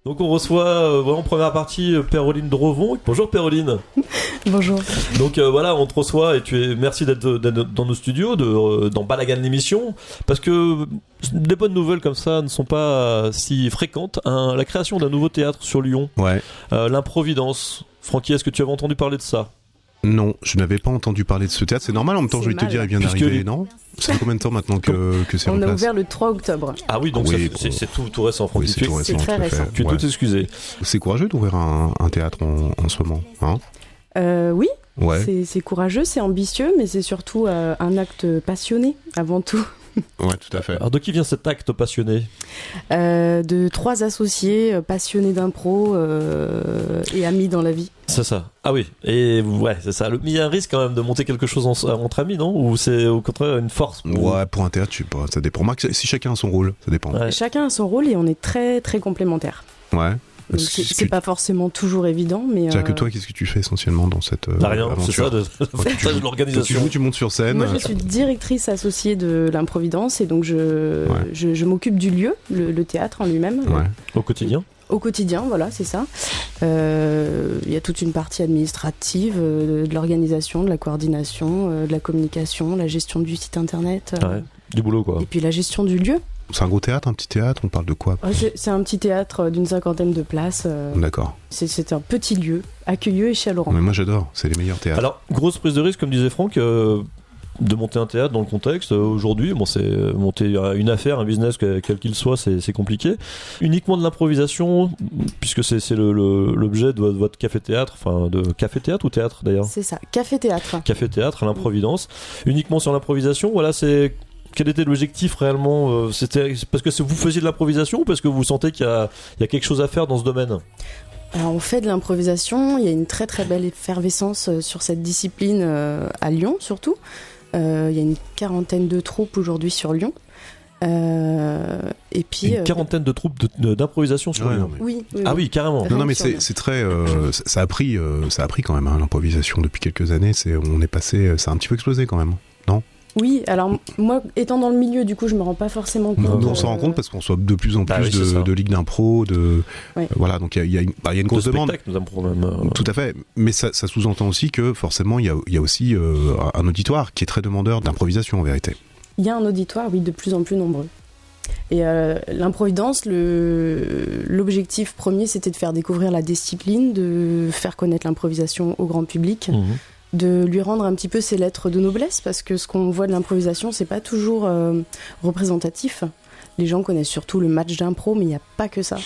Donc on reçoit en première partie Péroline Drevon. Bonjour Péroline. Bonjour. Donc voilà, on te reçoit et merci d'être dans nos studios, dans Balagan l'émission, parce que des bonnes nouvelles comme ça ne sont pas si fréquentes. La création d'un nouveau théâtre sur Lyon, l'Improvidence. Francky, est-ce que tu avais entendu parler de ça ? Non, je n'avais pas entendu parler de ce théâtre. C'est normal, en même temps, je vais te dire, il vient d'arriver, non ? C'est combien de temps maintenant que c'est en place ? On a ouvert le 3 octobre. Ah oui, donc c'est tout récent, Francky. Oui, c'est très récent. Tu es tout excusé. C'est courageux d'ouvrir un théâtre en ce moment, hein ? Oui, ouais. C'est courageux, c'est ambitieux, mais c'est surtout un acte passionné, avant tout. Ouais, tout à fait. Alors de qui vient cet acte passionné ? De 3 associés passionnés d'impro et amis dans la vie. C'est ça. Ah oui, et ouais, c'est ça. Il y a un risque quand même de monter quelque chose entre amis, non ? Ou c'est au contraire une force ? Ouais, pour un théâtre, je sais pas, ça dépend. Si chacun a son rôle, ça dépend. Ouais. Chacun a son rôle et on est très très complémentaires. Ouais. Donc c'est pas forcément toujours évident, mais... C'est-à-dire que toi, qu'est-ce que tu fais essentiellement dans cette rien, aventure ? c'est ça, de l'organisation. Tu montes sur scène. Moi, je suis directrice associée de l'Improvidence et donc je m'occupe du lieu, le théâtre en lui-même. Ouais. Au quotidien ? Au quotidien, voilà, c'est ça. Il y a toute une partie administrative, de l'organisation, de la coordination, de la communication, la gestion du site internet. Du boulot, quoi. Et puis la gestion du lieu. C'est un gros théâtre, un petit théâtre ? On parle de quoi ? C'est un petit théâtre d'une 50aine de places. D'accord. C'est un petit lieu, accueilleux et chaleureux. Mais moi j'adore, c'est les meilleurs théâtres. Alors, grosse prise de risque, comme disait Franck, de monter un théâtre dans le contexte. Aujourd'hui, c'est monter une affaire, un business, quel qu'il soit, c'est compliqué. Uniquement de l'improvisation, puisque c'est l'objet de votre café-théâtre, enfin de café-théâtre ou théâtre d'ailleurs ? C'est ça, café-théâtre. Café-théâtre, l'Improvidence. Uniquement sur l'improvisation, voilà, c'est... Quel était l'objectif réellement ? C'était parce que vous faisiez de l'improvisation ou parce que vous sentez qu'il y a quelque chose à faire dans ce domaine ? Alors, on fait de l'improvisation, il y a une très très belle effervescence sur cette discipline à Lyon surtout. Il y a une 40aine de troupes aujourd'hui sur Lyon. Et puis, une 40aine de troupes d'improvisation sur Lyon. Oui. Ah oui, carrément. Non, mais c'est très. Ça a pris quand même, hein, l'improvisation depuis quelques années. Ça a un petit peu explosé quand même, non ? Oui, alors moi, étant dans le milieu, du coup, je me rends pas forcément compte. Nous, on s'en rend compte parce qu'on soit de plus en plus de ligues d'impro, voilà, donc il y a une grosse demande. Même. Tout à fait, mais ça sous-entend aussi que forcément, il y a aussi un auditoire qui est très demandeur d'improvisation en vérité. Il y a un auditoire, oui, de plus en plus nombreux. Et l'Improvidence, l'objectif premier, c'était de faire découvrir la discipline, de faire connaître l'improvisation au grand public. De lui rendre un petit peu ses lettres de noblesse, parce que ce qu'on voit de l'improvisation, c'est pas toujours représentatif. Les gens connaissent surtout le match d'impro, mais il n'y a pas que ça.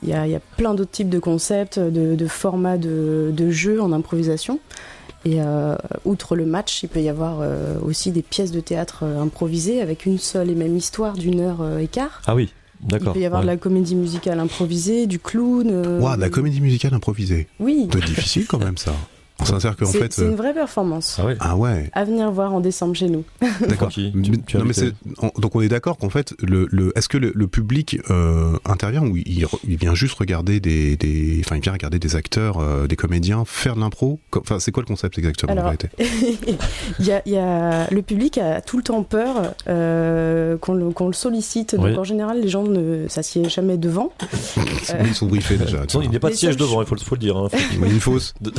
Il y a plein d'autres types de concepts, de formats de jeux en improvisation. Et outre le match, il peut y avoir aussi des pièces de théâtre improvisées avec une seule et même histoire d'1 heure et quart. Ah oui, d'accord. Il peut y avoir de la comédie musicale improvisée, du clown. De la comédie musicale improvisée. Oui. Ça doit être difficile quand même ça. C'est une vraie performance. Ah ouais. À venir voir en décembre chez nous. D'accord. Donc on est d'accord qu'en fait, est-ce que le public intervient ou il vient juste regarder il vient regarder des acteurs, des comédiens faire de l'impro ? Enfin, c'est quoi le concept exactement en vérité ? Le public a tout le temps peur qu'on le sollicite. Donc en général, les gens ne s'assiedent jamais devant. Ils sont briefés déjà. Il n'y a pas de siège devant, il faut le dire. Hein.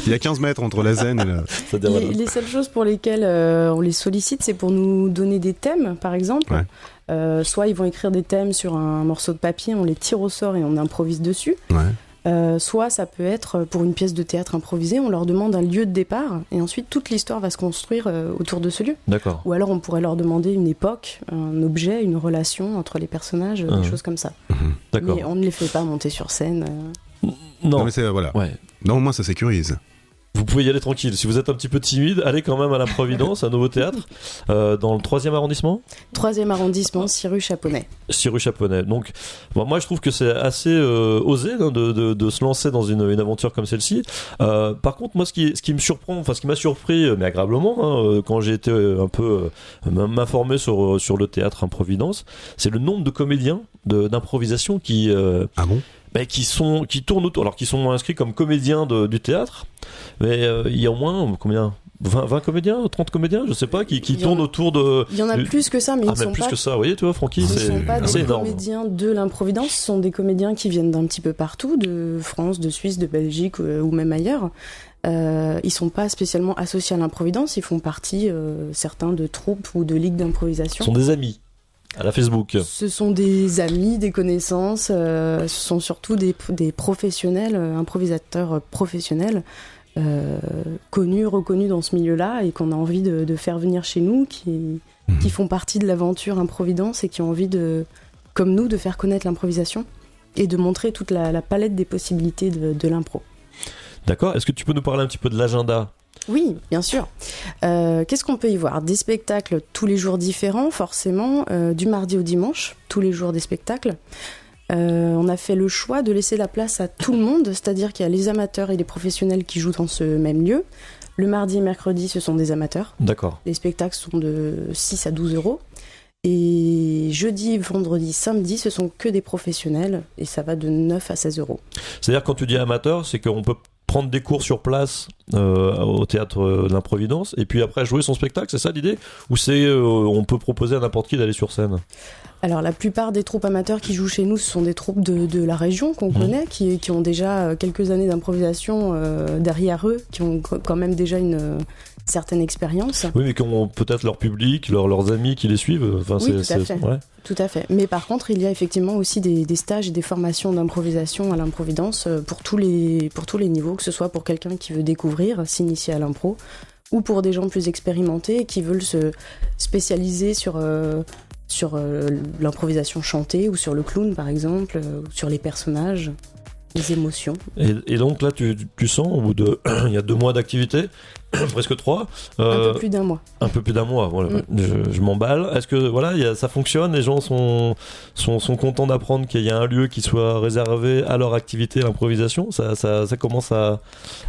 Il y a 15 mètres entre la zen et la... Les seules choses pour lesquelles on les sollicite, c'est pour nous donner des thèmes, par exemple. Ouais. Soit ils vont écrire des thèmes sur un morceau de papier, on les tire au sort et on improvise dessus. Ouais. Soit ça peut être pour une pièce de théâtre improvisée, on leur demande un lieu de départ et ensuite toute l'histoire va se construire autour de ce lieu. D'accord. Ou alors on pourrait leur demander une époque, un objet, une relation entre les personnages, des choses comme ça. D'accord. Mais on ne les fait pas monter sur scène. Non mais c'est voilà. Ouais. Non, au moins ça sécurise. Vous pouvez y aller tranquille. Si vous êtes un petit peu timide, allez quand même à l'Improvidence, un nouveau théâtre, dans le 3e arrondissement. 3e arrondissement, 6 rue Chaponnet. 6 rue Chaponnet. Donc, moi je trouve que c'est assez osé de se lancer dans une aventure comme celle-ci. Par contre, moi ce qui me surprend, enfin ce qui m'a surpris, mais agréablement, quand j'ai été un peu m'informer sur le théâtre Improvidence, c'est le nombre de comédiens d'improvisation qui... Ah bon ? qui tournent autour, alors qu'ils sont inscrits comme comédiens du théâtre, mais il y a au moins combien 20 comédiens, 30 comédiens, je sais pas, qui tournent autour de... Il y en a plus que ça, mais ils sont plus pas... que ça, vous voyez, tu vois, Francky, ce c'est ne sont pas des énorme. comédiens de l'improvidence, ce sont des comédiens qui viennent d'un petit peu partout, de France, de Suisse, de Belgique ou même ailleurs. Ils sont pas spécialement associés à l'improvidence, ils font partie, certains, de troupes ou de ligues d'improvisation. Ce sont des amis à la Facebook. Ce sont des amis, des connaissances, ce sont surtout des professionnels, improvisateurs professionnels, connus, reconnus dans ce milieu-là et qu'on a envie de faire venir chez nous, qui font partie de l'aventure Improvidence et qui ont envie, comme nous, de faire connaître l'improvisation et de montrer toute la palette des possibilités de l'impro. D'accord. Est-ce que tu peux nous parler un petit peu de l'agenda ? Oui, bien sûr. Qu'est-ce qu'on peut y voir ? Des spectacles tous les jours différents, forcément, du mardi au dimanche, tous les jours des spectacles. On a fait le choix de laisser la place à tout le monde, c'est-à-dire qu'il y a les amateurs et les professionnels qui jouent dans ce même lieu. Le mardi et mercredi, ce sont des amateurs. D'accord. Les spectacles sont de 6 à 12 euros. Et jeudi, vendredi, samedi, ce sont que des professionnels et ça va de 9 à 16 euros. C'est-à-dire quand tu dis amateur, c'est qu'on peut prendre des cours sur place au théâtre de l'Improvidence et puis après jouer son spectacle, c'est ça l'idée ? Ou c'est on peut proposer à n'importe qui d'aller sur scène ? Alors la plupart des troupes amateurs qui jouent chez nous, ce sont des troupes de la région qu'on connaît, qui ont déjà quelques années d'improvisation derrière eux, qui ont quand même déjà une certaine expérience. Oui, mais qui ont peut-être leur public, leurs amis qui les suivent. Enfin, oui, tout à fait. Mais par contre, il y a effectivement aussi des stages et des formations d'improvisation à l'Improvidence pour tous les niveaux, que ce soit pour quelqu'un qui veut découvrir, s'initier à l'impro, ou pour des gens plus expérimentés qui veulent se spécialiser sur l'improvisation chantée ou sur le clown par exemple, ou sur les personnages, les émotions. Et donc là tu sens au bout de il y a 2 mois d'activité, presque 3, un peu plus d'un mois. Un peu plus d'un mois, voilà. Je m'emballe. Est-ce que voilà, ça fonctionne, les gens sont contents d'apprendre qu'il y a un lieu qui soit réservé à leur activité, l'improvisation. Ça commence à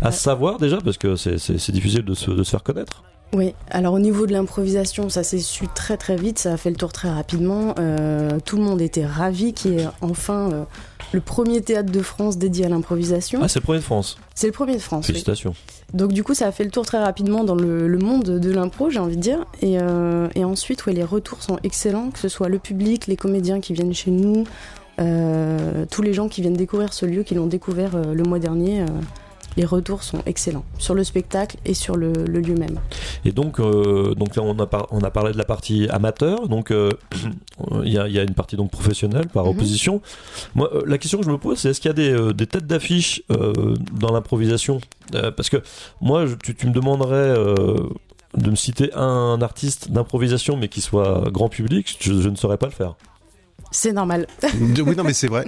se savoir déjà, parce que c'est difficile de se faire connaître. Oui, alors au niveau de l'improvisation, ça s'est su très très vite, ça a fait le tour très rapidement. Tout le monde était ravi qu'il y ait enfin le premier théâtre de France dédié à l'improvisation. Ah, c'est le premier de France. C'est le premier de France. Félicitations. Oui. Donc du coup, ça a fait le tour très rapidement dans le monde de l'impro, j'ai envie de dire. Et ensuite, les retours sont excellents, que ce soit le public, les comédiens qui viennent chez nous, tous les gens qui viennent découvrir ce lieu, qui l'ont découvert le mois dernier. Les retours sont excellents sur le spectacle et sur le lieu même. Et donc là, on a parlé de la partie amateur, donc il y a une partie donc professionnelle par opposition. Moi, la question que je me pose, c'est est-ce qu'il y a des têtes d'affiche dans l'improvisation ? Parce que moi, tu me demanderais de me citer un artiste d'improvisation, mais qui soit grand public, je ne saurais pas le faire. C'est normal. Oui, non, mais c'est vrai.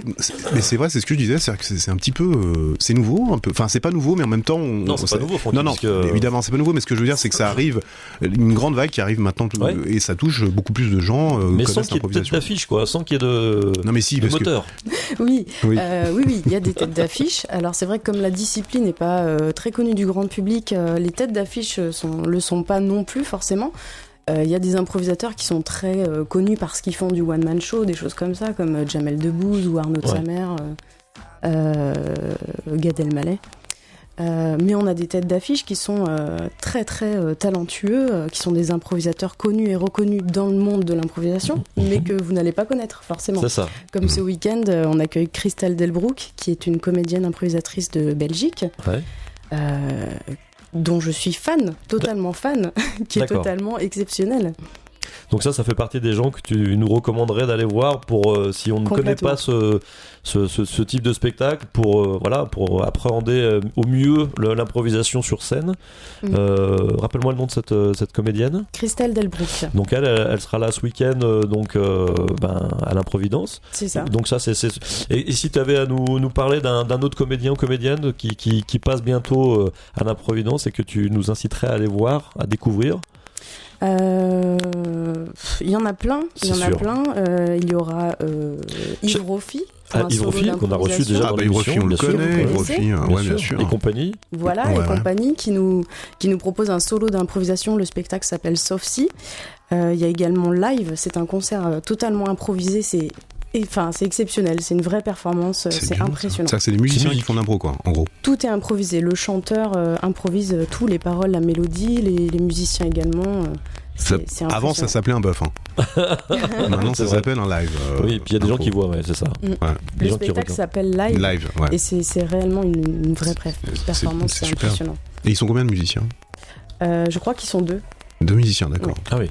Mais c'est vrai, c'est ce que je disais, c'est que c'est un petit peu, c'est nouveau, un peu. Enfin, c'est pas nouveau, mais en même temps, non, c'est pas nouveau. Non, évidemment, c'est pas nouveau. Mais ce que je veux dire, c'est que ça arrive, une grande vague qui arrive maintenant, et ça touche beaucoup plus de gens. Mais sans qu'il y ait de tête d'affiche, quoi, sans qu'il y ait de moteur. Oui, il y a des têtes d'affiche. Alors c'est vrai que comme la discipline n'est pas très connue du grand public, les têtes d'affiche le sont pas non plus forcément. Il y a des improvisateurs qui sont très connus parce qu'ils font du one-man show, des choses comme ça, comme Jamel Debbouze ou Arnaud de Samer, Gad Elmaleh. Mais on a des têtes d'affiche qui sont très très talentueux, qui sont des improvisateurs connus et reconnus dans le monde de l'improvisation, mais que vous n'allez pas connaître forcément. C'est ça. Comme ce week-end, on accueille Christelle Delbroek, qui est une comédienne improvisatrice de Belgique. Ouais. Dont je suis fan, totalement fan, qui est totalement exceptionnel. Donc ça fait partie des gens que tu nous recommanderais d'aller voir pour si on ne connaît pas ce type de spectacle, pour appréhender au mieux l'improvisation sur scène. Rappelle-moi le nom de cette comédienne. Christelle Delbroek. Donc elle sera là ce week-end à l'Improvidence. C'est ça. Donc ça Et si tu avais à nous parler d'un autre comédien ou comédienne qui passe bientôt à l'Improvidence et que tu nous inciterais à aller voir, à découvrir. Il y en a plein. Il y aura Yves Roffy. Yves Roffy, qu'on a reçu déjà dans l'émission. Yves Roffy, on le connaît. Yves Roffy, bien sûr. Et compagnie. Voilà, et compagnie qui nous propose un solo d'improvisation. Le spectacle s'appelle Sauf Si. Il y a également Live. C'est un concert totalement improvisé. C'est c'est exceptionnel, c'est une vraie performance, c'est impressionnant. Ça, c'est des musiciens qui font l'impro, quoi, en gros. Tout est improvisé, le chanteur improvise tout, les paroles, la mélodie, les musiciens également. C'est avant, ça s'appelait un buff. Maintenant, ça s'appelle un live. Oui, et puis il y a des gens qui voient, c'est ça. Ouais. Le spectacle s'appelle live. Ouais. Et c'est réellement une vraie performance, c'est impressionnant. Et ils sont combien de musiciens ? Je crois qu'ils sont 2. 2 musiciens, d'accord. Ah oui,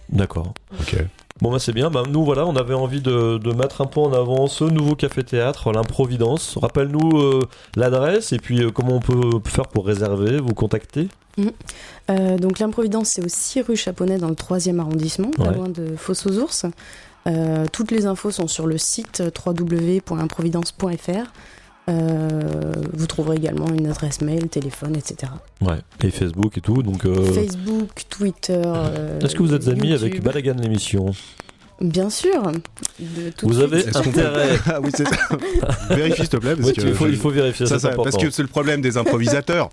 d'accord. Ok. Bon c'est bien, nous voilà, on avait envie de mettre un peu en avant ce nouveau café-théâtre, l'Improvidence. Rappelle-nous l'adresse et puis comment on peut faire pour réserver, vous contacter. Donc l'Improvidence, c'est au 6 rue Chaponnet dans le 3e arrondissement, pas loin de Fosse aux Ours. Toutes les infos sont sur le site www.improvidence.fr. Vous trouverez également une adresse mail, téléphone, etc. Ouais, et Facebook et tout. Donc Facebook, Twitter. Est-ce que vous êtes amis YouTube. avec Balagan l'émission ? Bien sûr. Vous avez intérêt. Ah oui, c'est ça. Vérifie s'il te plaît. Parce que il faut vérifier. Ça, parce que c'est le problème des improvisateurs.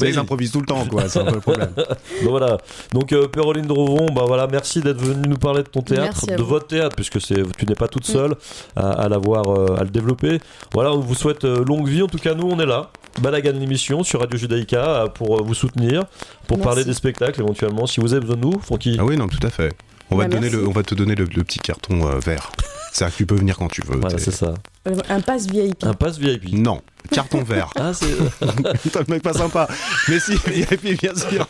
Ils improvisent tout le temps, quoi. C'est un peu le problème. Donc voilà. Donc Péroline Drovon, merci d'être venue nous parler de ton théâtre, de votre théâtre, puisque tu n'es pas toute seule à le développer. Voilà, on vous souhaite longue vie. En tout cas, nous, on est là. Balagan l'émission sur Radio Judaïka pour vous soutenir, pour parler des spectacles éventuellement. Si vous avez besoin de nous, Francky. Ah oui, non, tout à fait. On va te donner le petit carton vert. C'est-à-dire que tu peux venir quand tu veux. Voilà, c'est ça. Un pass VIP. Un pass VIP. Non, carton vert. Ah, c'est... T'as le mec pas sympa. Mais si, VIP, bien sûr.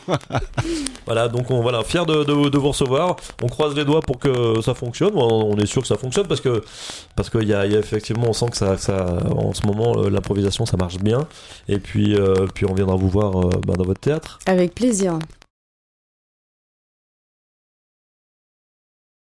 Voilà, donc fiers de vous recevoir. On croise les doigts pour que ça fonctionne. On est sûr que ça fonctionne parce que y a effectivement, on sent que ça en ce moment, l'improvisation, ça marche bien. Et puis on viendra vous voir dans votre théâtre. Avec plaisir.